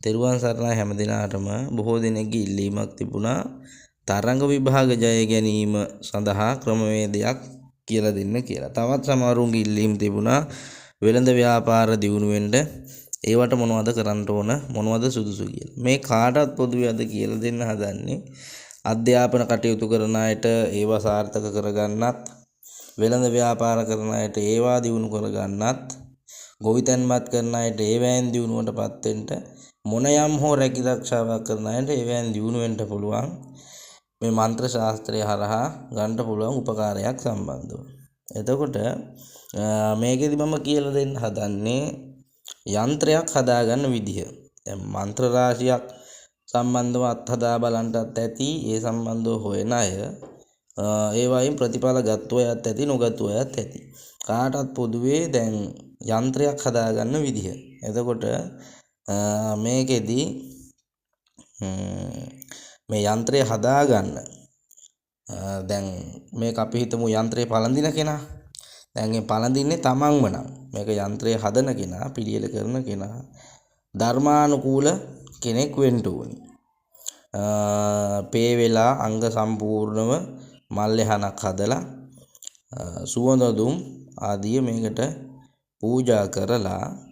තෙරුවන් සරණයි හැම දිනාටම බොහෝ දිනකගේ ඉල්ලීමක් තිබුණා තරංග විභාග ජය ගැනීම සඳහා ක්‍රමවේදයක් කියලා දෙන්න කියලා. තවත් සමහරුන්ගේ ඉල්ලීම් තිබුණා වෙළඳ ව්‍යාපාර දියුණු වෙන්න ඒවට මොනවද කරන්න ඕන මොනවද සුදුසු කියලා. මේ කාටත් පොදුවේ අද කියලා දෙන්න හදන්නේ අධ්‍යාපන කටයුතු කරන අයට ඒවා සාර්ථක කරගන්නත් වෙළඳ ව්‍යාපාර කරන අයට ඒවා දියුණු කරගන්නත් ගොවිතැන්පත් කරන අයට ඒවැයෙන් දියුණුවටපත් වෙන්න මොන යම් හෝ රැකිරක්ෂාවක් කරන අයට ඒවැයෙන් දියුණු වෙන්න පුළුවන් මේ මන්ත්‍ර ශාස්ත්‍රය හරහා ගන්න පුළුවන් උපකාරයක් සම්බන්ධව. එතකොට මේකෙදි මම කියලා දෙන්න හදන්නේ යන්ත්‍රයක් හදාගන්න විදිහ. දැන් මන්ත්‍ර රාශියක් සම්බන්ධව අත්හදා බලන්නත් ඇති ඒ සම්බන්ධව හොයන අය ඒ වයින් ප්‍රතිඵල ගත්තෝ යත් ඇති නොගත්තෝ යත් ඇති. කාටත් පොදුවේ දැන් යන්ත්‍රයක් හදාගන්න විදිහ. එතකොට මේකෙදි මේ යන්ත්‍රය හදාගන්න දැන් මේක අපි හිතමු යන්ත්‍රය පළඳින කෙනා. දැන් මේ පළඳින්නේ තමන්ම නම් මේක යන්ත්‍රය හදන කෙනා පිළියෙල කරන කෙනා ධර්මානුකූල කෙනෙක් වෙන්න ඕනි. පේ වෙලා අංග සම්පූර්ණව මල්ලෙහනක් හදලා සුවඳ දුම් ආදිය මේකට පූජා කරලා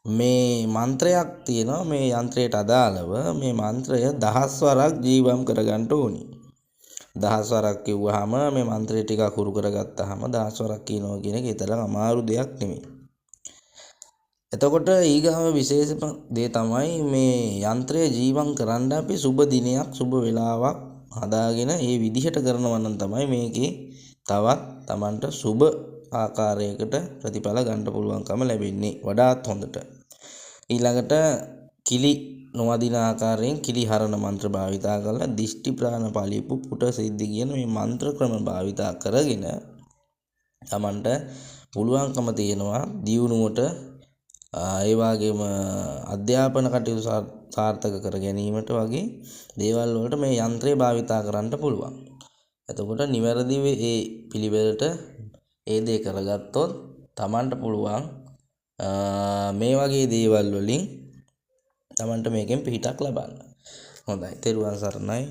මේ මන්ත්‍රයක් තියෙනවා මේ යන්ත්‍රයට අදාළව මේ මන්ත්‍රය 10 වරක් ජීවම් කරගන්න ඕනි. 10 වරක් කිව්වහම මේ මන්ත්‍රය ටිකක් හුරු කරගත්තාම 10 වරක් කියනවා කියන එක ඊතරම් අමාරු දෙයක් නෙමෙයි. එතකොට ඊගාව විශේෂම දේ තමයි මේ යන්ත්‍රය ජීවම් කරන්න අපි සුබ දිනයක් සුබ වෙලාවක් හදාගෙන ඒ විදිහට කරනවා නම් තමයි මේකේ තවත් Tamanට සුබ ආකාරයකට ප්‍රතිඵල ගන්න පුළුවන්කම ලැබෙන්නේ වඩාත් හොඳට. ඊළඟට කිලි නොවදින ආකාරයෙන් කිලි හරන මන්ත්‍ර භාවිතා කරලා දිෂ්ටි ප්‍රාණ පලිපු පුට සිද්ධි කියන මේ මන්ත්‍ර ක්‍රම භාවිතා කරගෙන Tamanට පුළුවන්කම තියෙනවා දියුණුවට ඒ වගේම අධ්‍යාපන කටයුතු සාර්ථක කර ගැනීමට වගේ දේවල් වලට මේ යන්ත්‍රය භාවිතා කරන්න පුළුවන්. එතකොට නිවැරදිව ඒ පිළිවෙලට ඒ දේ කරගත්තොත් Tamanට පුළුවන් මේ වගේ දේවල් වලින් Tamanට මේකෙන් පිහිටක් ලබන්න. හොඳයි. තෙරුවන් සරණයි.